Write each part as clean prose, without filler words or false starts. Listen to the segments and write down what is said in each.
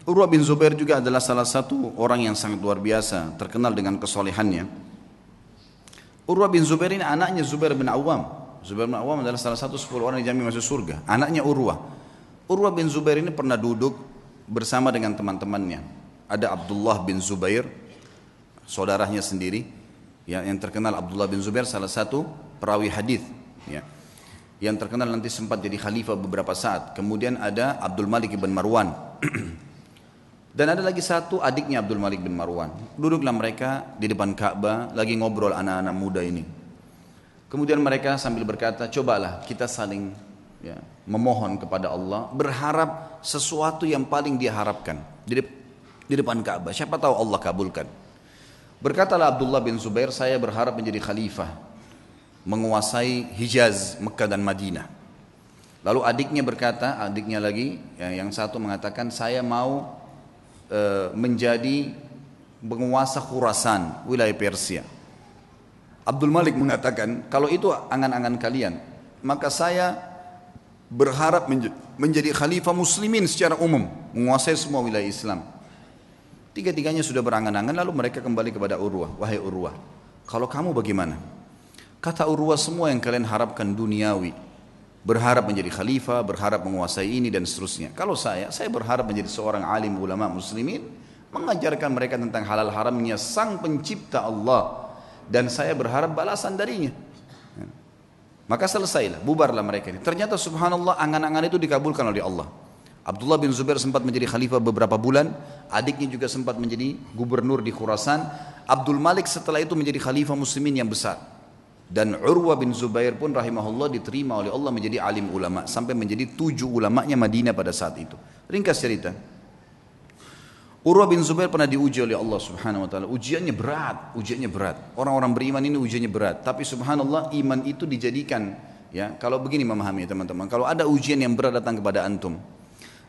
Urwah bin Zubair juga adalah salah satu orang yang sangat luar biasa, terkenal dengan kesolehannya. Urwah bin Zubair ini anaknya Zubair bin Awam. Zubair bin Awam adalah salah satu 10 orang yang dijamin masuk surga. Anaknya Urwah. Urwah bin Zubair ini pernah duduk bersama dengan teman-temannya. Ada Abdullah bin Zubair, saudaranya sendiri, ya, yang terkenal. Abdullah bin Zubair salah satu perawi hadis, ya, yang terkenal nanti sempat jadi khalifah beberapa saat. Kemudian ada Abdul Malik bin Marwan. Dan ada lagi satu adiknya Abdul Malik bin Marwan. Duduklah mereka di depan Ka'bah lagi ngobrol anak-anak muda ini. Kemudian mereka sambil berkata, cobalah kita saling, ya, memohon kepada Allah, berharap sesuatu yang paling dia harapkan di depan Ka'bah. Siapa tahu Allah kabulkan. Berkatalah Abdullah bin Zubair, saya berharap menjadi khalifah, menguasai Hijaz, Mekah dan Madinah. Lalu adiknya berkata, adiknya lagi, yang satu mengatakan, saya mau menjadi penguasa Khurasan, wilayah Persia. Abdul Malik mengatakan, kalau itu angan-angan kalian, maka saya berharap menjadi khalifah muslimin secara umum, menguasai semua wilayah Islam. Tiga-tiganya sudah berangan-angan, lalu mereka kembali kepada Urwah. Wahai Urwah, kalau kamu bagaimana? Kata Urwah, semua yang kalian harapkan duniawi, berharap menjadi khalifah, berharap menguasai ini dan seterusnya. Kalau saya berharap menjadi seorang alim ulama muslimin, mengajarkan mereka tentang halal haramnya sang pencipta Allah, dan saya berharap balasan darinya. Maka selesailah, bubarlah mereka ini. Ternyata subhanallah, angan-angan itu dikabulkan oleh Allah. Abdullah bin Zubair sempat menjadi khalifah beberapa bulan, adiknya juga sempat menjadi gubernur di Khurasan. Abdul Malik setelah itu menjadi khalifah muslimin yang besar. Dan Urwah bin Zubair pun rahimahullah diterima oleh Allah menjadi alim ulama, sampai menjadi 7 ulamanya Madinah pada saat itu. Ringkas cerita, Urwah bin Zubair pernah diuji oleh Allah subhanahu wa ta'ala. Ujiannya berat. Orang-orang beriman ini ujiannya berat. Tapi subhanallah, iman itu dijadikan, ya, kalau begini memahami teman-teman, kalau ada ujian yang berat datang kepada antum,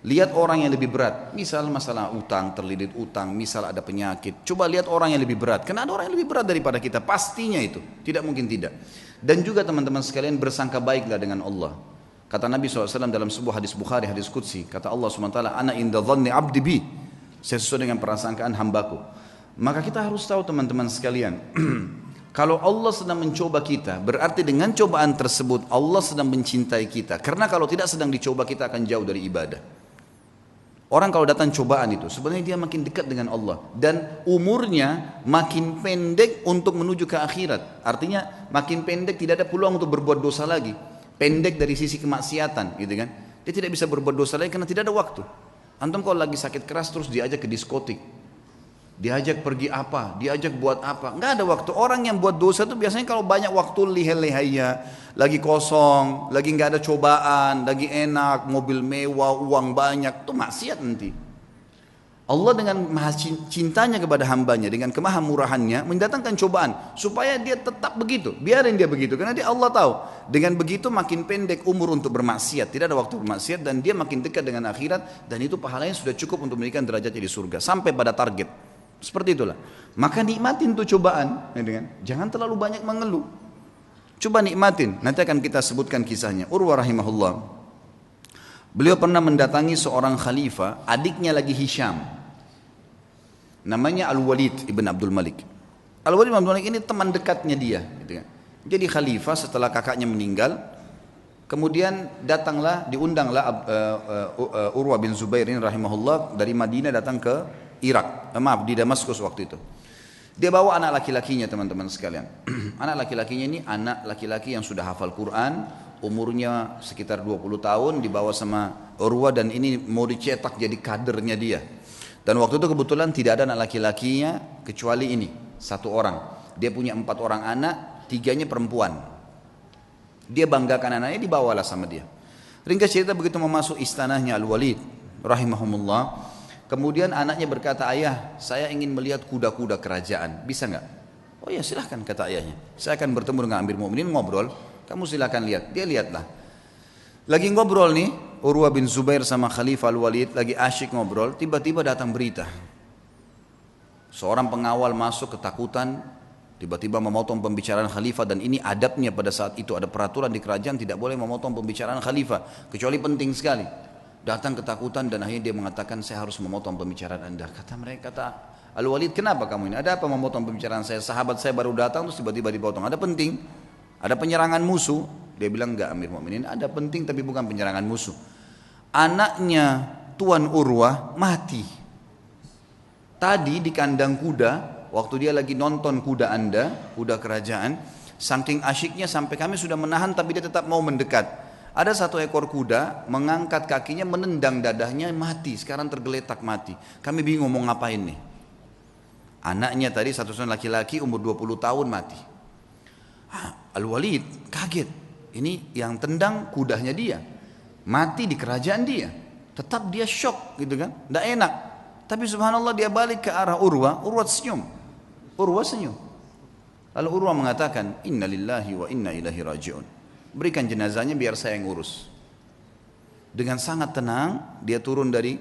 lihat orang yang lebih berat, misal masalah utang, terlilit utang, misal ada penyakit, coba lihat orang yang lebih berat, karena ada orang yang lebih berat daripada kita, pastinya itu, tidak mungkin tidak. Dan juga teman-teman sekalian, bersangka baiklah dengan Allah. Kata Nabi SAW dalam sebuah hadis Bukhari, hadis Qudsi, kata Allah SWT, ana inda dhanni abdi bi, saya sesuai dengan prasangkaan hambaku. Maka kita harus tahu teman-teman sekalian, kalau Allah sedang mencoba kita, berarti dengan cobaan tersebut Allah sedang mencintai kita, karena kalau tidak sedang dicoba kita akan jauh dari ibadah. Orang kalau datang cobaan itu, sebenarnya dia makin dekat dengan Allah. Dan umurnya makin pendek untuk menuju ke akhirat. Artinya makin pendek, tidak ada peluang untuk berbuat dosa lagi. Pendek dari sisi kemaksiatan, gitu kan. Dia tidak bisa berbuat dosa lagi karena tidak ada waktu. Antum kalau lagi sakit keras terus diajak ke diskotik, diajak pergi apa, diajak buat apa, nggak ada waktu. Orang yang buat dosa itu biasanya kalau banyak waktu lihai-lihainya, lagi kosong, lagi nggak ada cobaan, lagi enak, mobil mewah, uang banyak, itu maksiat nanti. Allah dengan maha cintanya kepada hambanya, dengan kemahamurahannya mendatangkan cobaan supaya dia tetap begitu, biarin dia begitu, karena dia Allah tahu dengan begitu makin pendek umur untuk bermaksiat, tidak ada waktu bermaksiat, dan dia makin dekat dengan akhirat, dan itu pahalanya sudah cukup untuk memberikan derajatnya di surga sampai pada target. Seperti itulah. Maka nikmatin tuh cobaan, ya, jangan terlalu banyak mengeluh. Coba nikmatin. Nanti akan kita sebutkan kisahnya. Urwah rahimahullah, beliau pernah mendatangi seorang khalifah, adiknya lagi Hisham, namanya Al-Walid ibn Abdul Malik. Al-Walid ibn Abdul Malik ini teman dekatnya dia, gitu kan. Jadi khalifah setelah kakaknya meninggal, kemudian diundanglah Urwah bin Zubair ini rahimahullah dari Madinah datang ke Irak, di Damaskus waktu itu. Dia bawa anak laki-lakinya teman-teman sekalian. Anak laki-lakinya ini anak laki-laki yang sudah hafal Quran, umurnya sekitar 20 tahun, dibawa sama Urwah, dan ini mau dicetak jadi kadernya dia. Dan waktu itu kebetulan tidak ada anak laki-lakinya kecuali ini, satu orang. Dia punya 4 orang anak, 3-nya perempuan. Dia banggakan anaknya, dibawalah sama dia. Ringkas cerita, begitu memasuk istanahnya Al-Walid rahimahumullah, kemudian anaknya berkata, ayah, saya ingin melihat kuda-kuda kerajaan, bisa nggak? Oh ya silahkan, kata ayahnya. Saya akan bertemu dengan Amir Mu'minin, ngobrol, kamu silahkan lihat. Dia lihatlah. Lagi ngobrol nih, Urwah bin Zubair sama Khalifah Al-Walid lagi asyik ngobrol, tiba-tiba datang berita. Seorang pengawal masuk ketakutan, tiba-tiba memotong pembicaraan Khalifah, dan ini adabnya pada saat itu, ada peraturan di kerajaan tidak boleh memotong pembicaraan Khalifah, kecuali penting sekali. datang ketakutan dan akhirnya dia mengatakan saya harus memotong pembicaraan anda. Kata mereka, kata Al-Walid, kenapa kamu ini? Ada apa memotong pembicaraan saya? Sahabat saya baru datang terus tiba-tiba dipotong. Ada penting? Ada penyerangan musuh? Dia bilang enggak Amir Mukminin, ada penting tapi bukan penyerangan musuh. Anaknya Tuan Urwah mati. Tadi di kandang kuda, waktu dia lagi nonton kuda anda, kuda kerajaan, saking asyiknya sampai kami sudah menahan tapi dia tetap mau mendekat. Ada satu ekor kuda mengangkat kakinya, menendang dadahnya, mati. Sekarang tergeletak mati. Kami bingung mau ngapain nih. Anaknya tadi satu laki-laki umur 20 tahun mati. Al-Walid kaget. Ini yang tendang kudanya dia. Mati di kerajaan dia. Tetap dia shock gitu kan. Tidak enak. Tapi subhanallah dia balik ke arah Urwah. Urwah senyum. Urwah senyum. Lalu Urwah mengatakan, Inna lillahi wa inna ilahi raji'un. Berikan jenazahnya biar saya yang urus. Dengan sangat tenang dia turun dari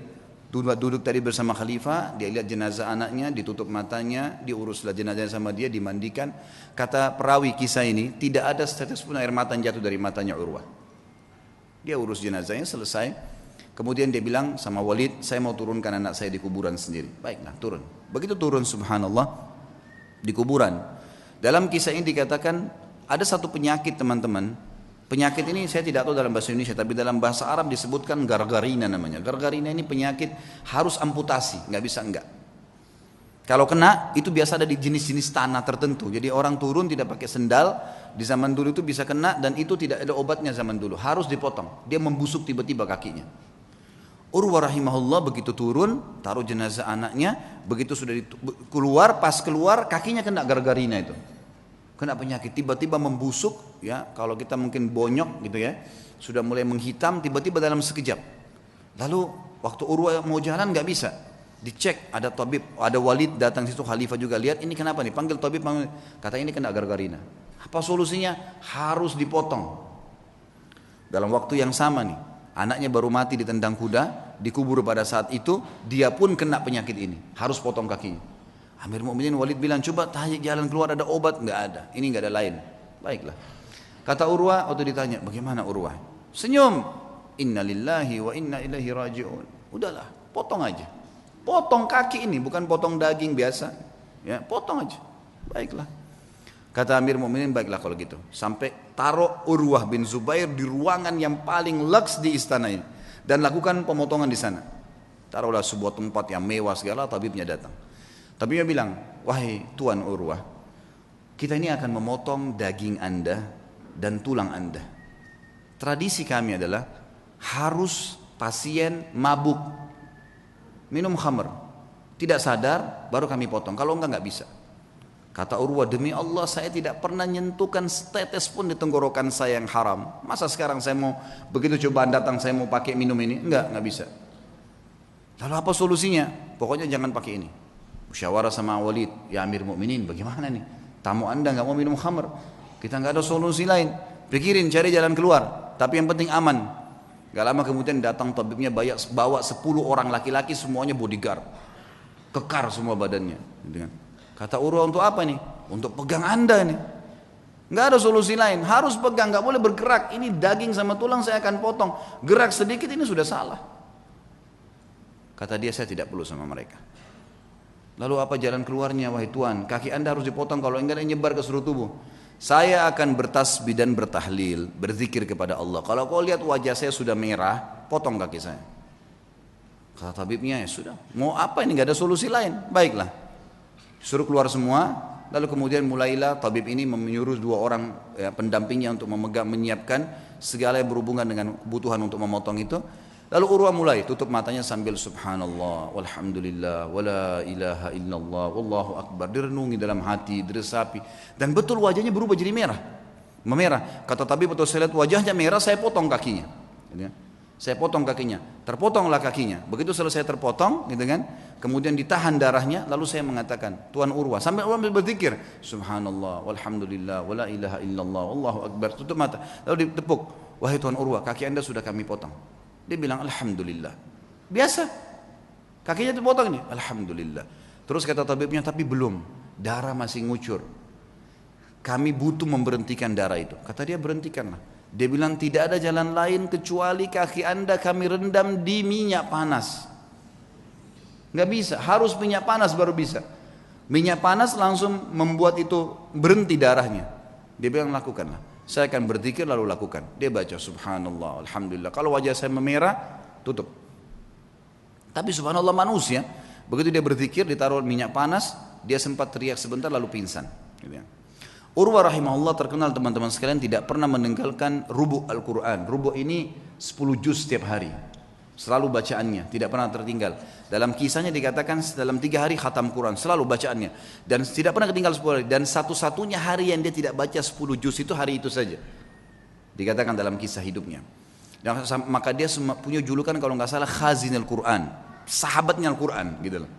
duduk tadi bersama khalifah, dia lihat jenazah anaknya, ditutup matanya, diuruslah jenazahnya sama dia, dimandikan. Kata perawi kisah ini, tidak ada setetes pun air mata yang jatuh dari matanya Urwah. Dia urus jenazahnya selesai. Kemudian dia bilang sama Walid, saya mau turunkan anak saya di kuburan sendiri. Baiklah, turun. Begitu turun subhanallah di kuburan. Dalam kisah ini dikatakan ada satu penyakit teman-teman. Penyakit ini saya tidak tahu dalam bahasa Indonesia, tapi dalam bahasa Arab disebutkan gargarina namanya. Gargarina ini penyakit harus amputasi, nggak bisa enggak. Kalau kena itu biasa ada di jenis-jenis tanah tertentu. Jadi orang turun tidak pakai sendal, di zaman dulu itu bisa kena dan itu tidak ada obatnya zaman dulu. Harus dipotong, dia membusuk tiba-tiba kakinya. Urwah rahimahullah begitu turun, taruh jenazah anaknya, begitu sudah keluar, pas keluar kakinya kena gargarina itu. Kena penyakit, tiba-tiba membusuk, ya kalau kita mungkin bonyok gitu ya, sudah mulai menghitam, tiba-tiba dalam sekejap. Lalu waktu Urwah mau jalan nggak bisa, dicek ada tabib, ada Walid datang situ, khalifah juga lihat ini kenapa nih, panggil tabib, kata ini kena gargarina. Apa solusinya? Harus dipotong. Dalam waktu yang sama nih, anaknya baru mati ditendang kuda, dikubur pada saat itu, dia pun kena penyakit ini, harus potong kakinya. Amir Mukminin Walid bilang, coba tanya jalan keluar ada obat? Nggak ada, ini nggak ada lain. Baiklah. Kata Urwah waktu ditanya, bagaimana Urwah? Senyum. Inna lillahi wa inna ilaihi raji'un. Udahlah, potong aja. Potong kaki ini, bukan potong daging biasa. Ya, potong aja. Baiklah. Kata Amir Mukminin, baiklah kalau gitu. Sampai taruh Urwah bin Zubair di ruangan yang paling leks di istana ini dan lakukan pemotongan di sana. Taruhlah sebuah tempat yang mewah segala, tabibnya datang. Tapi dia bilang, wahai Tuan Urwah, kita ini akan memotong daging anda dan tulang anda. Tradisi kami adalah harus pasien mabuk, minum khamr, tidak sadar, baru kami potong. Kalau enggak bisa. Kata Urwah, demi Allah saya tidak pernah nyentuhkan setetes pun di tenggorokan saya yang haram. Masa sekarang saya mau, begitu cobaan datang saya mau pakai minum ini? Enggak bisa. Lalu apa solusinya? Pokoknya jangan pakai ini. Musyawarah sama Walid, ya Amir Mukminin, bagaimana nih? Tamu anda nggak mau minum khamr, kita nggak ada solusi lain. Pikirin cari jalan keluar, tapi yang penting aman. Gak lama kemudian datang tabibnya bawa 10 orang laki-laki semuanya bodyguard, kekar semua badannya. Kata Urwah, untuk apa nih? Untuk pegang anda nih. Nggak ada solusi lain, harus pegang, nggak boleh bergerak. Ini daging sama tulang saya akan potong. Gerak sedikit ini sudah salah. Kata dia, saya tidak perlu sama mereka. Lalu apa jalan keluarnya, wahai Tuan? Kaki anda harus dipotong, kalau enggak nyebar ke seluruh tubuh. Saya akan bertasbih dan bertahlil, berzikir kepada Allah. Kalau kau lihat wajah saya sudah merah, potong kaki saya. Kata tabibnya, ya sudah. Mau apa ini, enggak ada solusi lain. Baiklah. Suruh keluar semua. Lalu kemudian mulailah tabib ini menyuruh 2 orang pendampingnya untuk menyiapkan segala yang berhubungan dengan kebutuhan untuk memotong itu. Lalu Urwah mulai tutup matanya sambil subhanallah, walhamdulillah, wala ilaha illallah, wallahu akbar. Direnungi dalam hati, diresapi. Dan betul wajahnya berubah jadi merah. Memerah. Kata tabib, betul saya lihat wajahnya merah, saya potong kakinya. Saya potong kakinya. Terpotonglah kakinya. Begitu selesai terpotong, gitu kan? Kemudian ditahan darahnya, lalu saya mengatakan, Tuan Urwah, sambil Urwah berzikir, subhanallah, walhamdulillah, wala ilaha illallah, wallahu akbar. Tutup mata. Lalu ditepuk, wahai Tuan Urwah, kaki anda sudah kami potong. Dia bilang alhamdulillah. Biasa. Kakinya dipotong nih, alhamdulillah. Terus kata tabibnya, tapi belum. Darah masih ngucur. Kami butuh memberhentikan darah itu. Kata dia, berhentikanlah. Dia bilang tidak ada jalan lain kecuali kaki anda kami rendam di minyak panas. Nggak bisa, harus minyak panas baru bisa. Minyak panas langsung membuat itu berhenti darahnya. Dia bilang lakukanlah. Saya akan berzikir lalu lakukan. Dia baca subhanallah, alhamdulillah. Kalau wajah saya memerah, tutup. Tapi subhanallah manusia, begitu dia berzikir ditaruh minyak panas, dia sempat teriak sebentar lalu pingsan. Gitu ya. Urwah rahimahullah terkenal teman-teman sekalian tidak pernah meninggalkan rubu' Al-Quran. Rubu' ini 10 juz setiap hari. Selalu bacaannya, tidak pernah tertinggal. Dalam kisahnya dikatakan dalam 3 hari khatam Quran, selalu bacaannya. Dan tidak pernah ketinggal 10 hari. Dan satu-satunya hari yang dia tidak baca 10 juz itu hari itu saja. Dikatakan dalam kisah hidupnya. Dan maka dia punya julukan kalau nggak salah khazin Al-Quran. Sahabatnya Al-Quran gitu loh.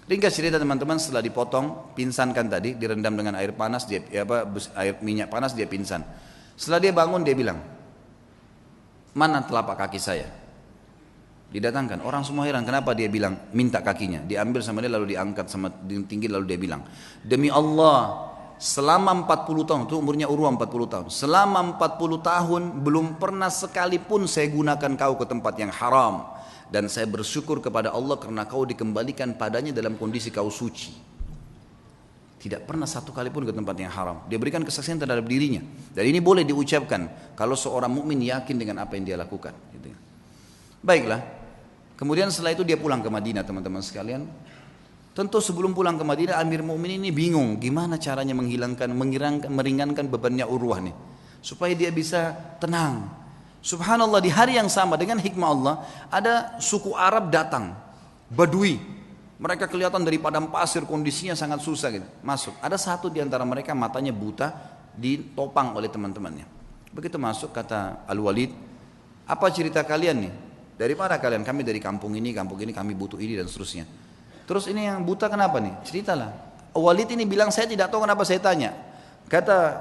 Ringkas cerita teman-teman, setelah dipotong, pinsankan tadi, direndam dengan air panas, air minyak panas, dia pingsan. Setelah dia bangun, dia bilang, mana telapak kaki saya? Didatangkan, orang semua heran, kenapa dia bilang, minta kakinya. Diambil sama dia, lalu diangkat sama tinggi, lalu dia bilang, demi Allah, selama 40 tahun, itu umurnya Urwah 40 tahun, selama 40 tahun, belum pernah sekalipun saya gunakan kau ke tempat yang haram. Dan saya bersyukur kepada Allah karena kau dikembalikan padanya dalam kondisi kau suci. Tidak pernah satu kali pun ke tempat yang haram. Dia berikan kesaksian terhadap dirinya. Dan ini boleh diucapkan kalau seorang mukmin yakin dengan apa yang dia lakukan. Baiklah. Kemudian setelah itu dia pulang ke Madinah teman-teman sekalian. Tentu sebelum pulang ke Madinah Amir Mukminin ini bingung gimana caranya meringankan bebannya Urwah nih. Supaya dia bisa tenang. Subhanallah di hari yang sama dengan hikmah Allah ada suku Arab datang, Badui. Mereka kelihatan dari padang pasir kondisinya sangat susah gitu. Masuk. Ada satu di antara mereka matanya buta ditopang oleh teman-temannya. Begitu masuk kata Al-Walid, apa cerita kalian nih? Dari mana kalian? Kami dari kampung ini kami butuh ini dan seterusnya. Terus ini yang buta kenapa nih? Ceritalah. Walid ini bilang saya tidak tahu kenapa saya tanya. Kata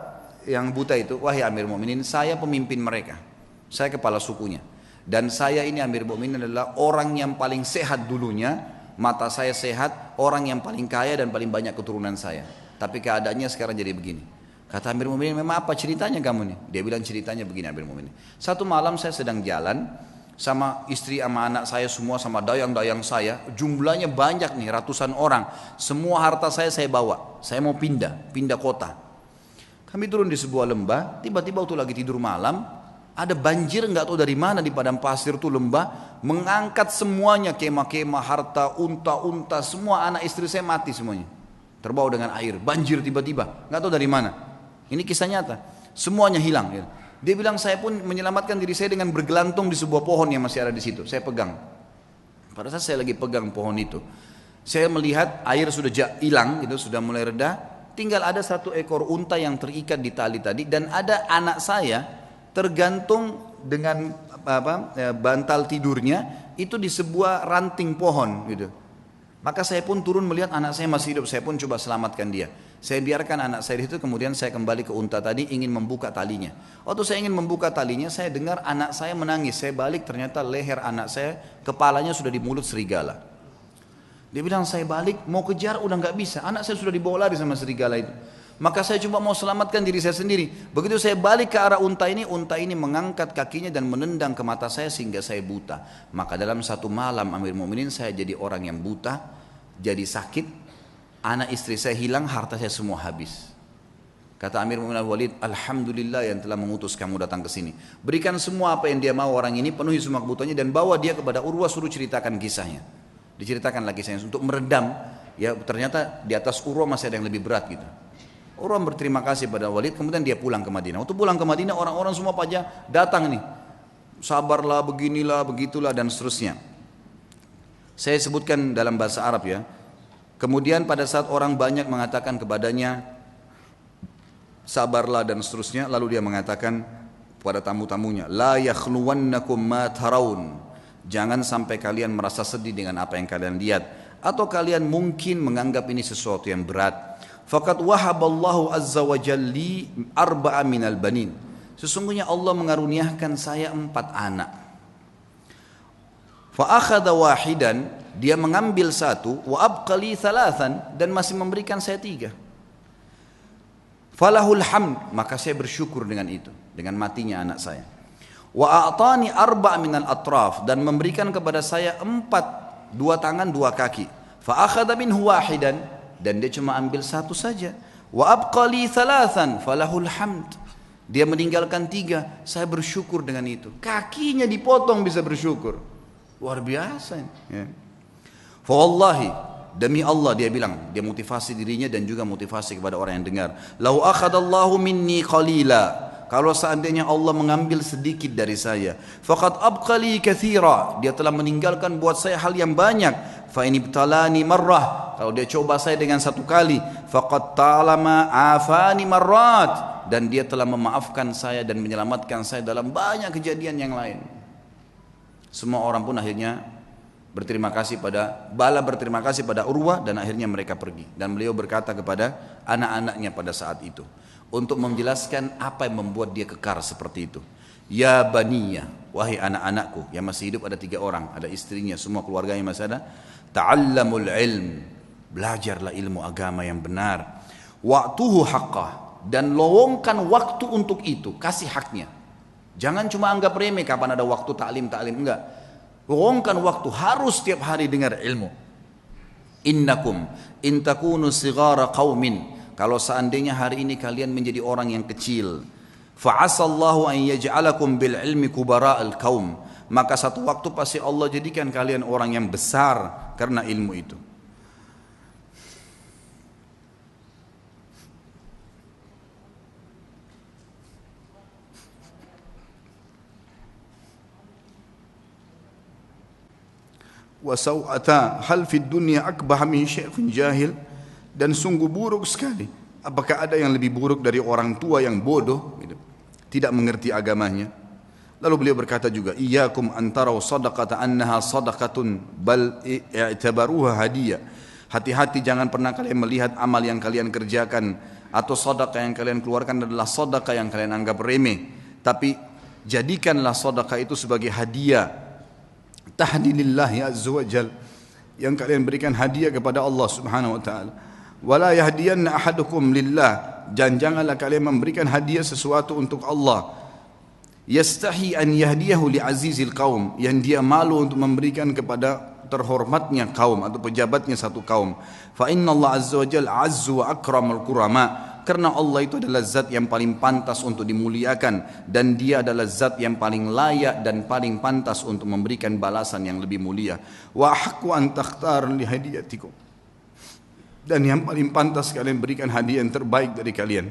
yang buta itu, wahai Amir Mu'minin, saya pemimpin mereka. Saya kepala sukunya. Dan saya ini Amir Mu'minin adalah orang yang paling sehat dulunya. Mata saya sehat, orang yang paling kaya dan paling banyak keturunan saya. Tapi keadaannya sekarang jadi begini. Kata Amir Mu'minin, memang apa ceritanya kamu nih? Dia bilang ceritanya begini Amir Mu'minin. Satu malam saya sedang jalan sama istri sama anak saya semua sama dayang-dayang saya. Jumlahnya banyak nih, ratusan orang. Semua harta saya bawa. Saya mau pindah kota. Kami turun di sebuah lembah, tiba-tiba waktu lagi tidur malam, ada banjir nggak tahu dari mana di padang pasir tuh lembah mengangkat semuanya kemah-kemah, harta, unta-unta, semua anak istri saya mati semuanya. Terbawa dengan air, banjir tiba-tiba, nggak tahu dari mana. Ini kisah nyata, semuanya hilang. Dia bilang saya pun menyelamatkan diri saya dengan bergelantung di sebuah pohon yang masih ada di situ. Saya pegang. Pada saat saya lagi pegang pohon itu, saya melihat air sudah hilang, itu sudah mulai reda. Tinggal ada satu ekor unta yang terikat di tali tadi dan ada anak saya tergantung dengan bantal tidurnya itu di sebuah ranting pohon gitu. Maka saya pun turun melihat anak saya masih hidup, saya pun coba selamatkan dia. Saya biarkan anak saya itu, kemudian saya kembali ke unta tadi ingin membuka talinya. Waktu saya ingin membuka talinya, saya dengar anak saya menangis. Saya balik, ternyata leher anak saya, kepalanya sudah di mulut serigala. Dia bilang saya balik mau kejar udah nggak bisa, anak saya sudah dibawa lari sama serigala itu. Maka saya coba mau selamatkan diri saya sendiri. Begitu saya balik ke arah unta ini mengangkat kakinya dan menendang ke mata saya sehingga saya buta. Maka dalam satu malam Amir Mu'minin saya jadi orang yang buta, jadi sakit, anak istri saya hilang, harta saya semua habis. Kata Amir Mu'minin Al-Walid, alhamdulillah yang telah mengutus kamu datang ke sini. Berikan semua apa yang dia mau orang ini, penuhi semua kebutuhannya dan bawa dia kepada Urwah, suruh ceritakan kisahnya. Diceritakan lagi kisahnya untuk meredam. Ya ternyata di atas Urwah masih ada yang lebih berat gitu. Urwah berterima kasih pada Walid, kemudian dia pulang ke Madinah. Waktu pulang ke Madinah orang-orang semua pada datang nih. Sabarlah, beginilah, begitulah dan seterusnya. Saya sebutkan dalam bahasa Arab ya. Kemudian pada saat orang banyak mengatakan kepadanya sabarlah dan seterusnya, lalu dia mengatakan kepada tamu-tamunya, la yakhluwannakum ma tarawun. Jangan sampai kalian merasa sedih dengan apa yang kalian lihat atau kalian mungkin menganggap ini sesuatu yang berat. Faqad wahaballahu azza wa jalli arba'a minal banin. Sesungguhnya Allah mengaruniakan saya 4 anak. Fa akhadha wahidan, dia mengambil 1, wa abqali 3 dan masih memberikan saya 3. Falahul hamd, maka saya bersyukur dengan itu, dengan matinya anak saya. Wa a'tani arba' minal atraf, dan memberikan kepada saya 4, 2 tangan 2 kaki. Fa akhadha minhu wahidan, dan dia cuma ambil 1 saja. Wa abqali 3, falahul hamd. Dia meninggalkan 3, saya bersyukur dengan itu. Kakinya dipotong bisa bersyukur. Luar biasa. Ya. Fa wallahi, demi Allah, dia bilang, dia motivasi dirinya dan juga motivasi kepada orang yang dengar. Lau akhadallahu minni qalila, kalau seandainya Allah mengambil sedikit dari saya, faqad abqali katsira, dia telah meninggalkan buat saya hal yang banyak. Fa in ibtalani marrah, kalau dia coba saya dengan 1 kali, faqad ta'lama afani marrat, dan dia telah memaafkan saya dan menyelamatkan saya dalam banyak kejadian yang lain. Semua orang pun akhirnya berterima kasih pada Urwah, dan akhirnya mereka pergi. Dan beliau berkata kepada anak-anaknya pada saat itu untuk menjelaskan apa yang membuat dia kekar seperti itu. Ya baniya, wahai anak-anakku, yang masih hidup ada 3 orang, ada istrinya, semua keluarganya masih ada. Ta'allamul ilm, belajarlah ilmu agama yang benar. Wa'tuhu haqqah, dan lowongkan waktu untuk itu, kasih haknya. Jangan cuma anggap remeh kapan ada waktu taklim, enggak. Luangkan waktu, harus setiap hari dengar ilmu. Innakum in takunu sighara qaumin, kalau seandainya hari ini kalian menjadi orang yang kecil, fa'asallahu an yaj'alakum bil ilmi kubara'al qaum, maka satu waktu pasti Allah jadikan kalian orang yang besar karena ilmu itu. Wasau'ata hal fid dunya akbah min syaikhun jahil, dan sungguh buruk sekali, apakah ada yang lebih buruk dari orang tua yang bodoh gitu, tidak mengerti agamanya. Lalu beliau berkata juga, iyyakum antarau sadaqata annaha sadaqatun bal i'tabaruha hadiyah, hati-hati jangan pernah kalian melihat amal yang kalian kerjakan atau sedekah yang kalian keluarkan adalah sedekah yang kalian anggap remeh, tapi jadikanlah sedekah itu sebagai hadiah tahdilillahi azza wa jal, yang kalian berikan hadiah kepada Allah subhanahu wa ta'ala. Wala yahdiyanna ahadukum lillah, dan janganlah kalian memberikan hadiah sesuatu untuk Allah. Yastahi an yahdiyahu li azizil qaum, yang dia malu untuk memberikan kepada terhormatnya kaum atau pejabatnya satu kaum. Fa inna Allah azza wa jal azzu wa akramul kurama, karena Allah itu adalah zat yang paling pantas untuk dimuliakan, dan dia adalah zat yang paling layak dan paling pantas untuk memberikan balasan yang lebih mulia. Wa haqqu an takhtar li hadiyatikum, dan yang paling pantas kalian berikan hadiah yang terbaik dari kalian.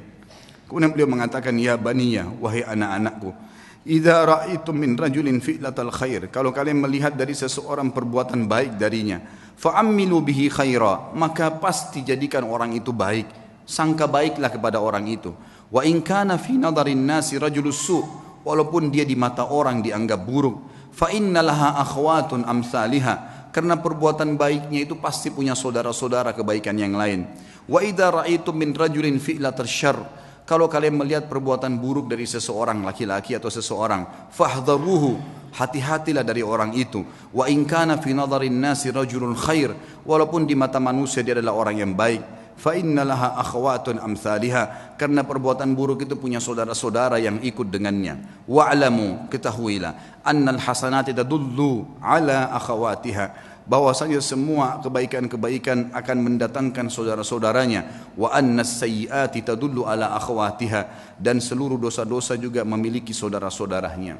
Kemudian beliau mengatakan, ya baniya, wahai anak-anakku, idza ra'aitum min rajulin fi'latal khair, kalau kalian melihat dari seseorang perbuatan baik darinya, fa'ammilu bihi khaira, maka pasti jadikan orang itu baik, sangka baiklah kepada orang itu. Wa in kana fi nadarin nasi rajulus su', walaupun dia di mata orang dianggap buruk, fa innalaha akhwatun amsalihah, karena perbuatan baiknya itu pasti punya saudara-saudara kebaikan yang lain. Wa idza ra'aitum min rajulin fi'latal syarr, kalau kalian melihat perbuatan buruk dari seseorang, laki-laki atau seseorang, fahdharuhu, hati-hatilah dari orang itu. Wa in kana fi nadarin nasi rajulun khair, walaupun di mata manusia dia adalah orang yang baik. Fa innalaha akhwatun amsalihah, karena perbuatan buruk itu punya saudara-saudara yang ikut dengannya. Wa'lamu, ketahuilah, annal hasanati tadullu ala akhawatiha, bahwasanya semua kebaikan-kebaikan akan mendatangkan saudara-saudaranya. Wa annas sayyiati tadullu ala akhawatiha, dan seluruh dosa-dosa juga memiliki saudara-saudaranya.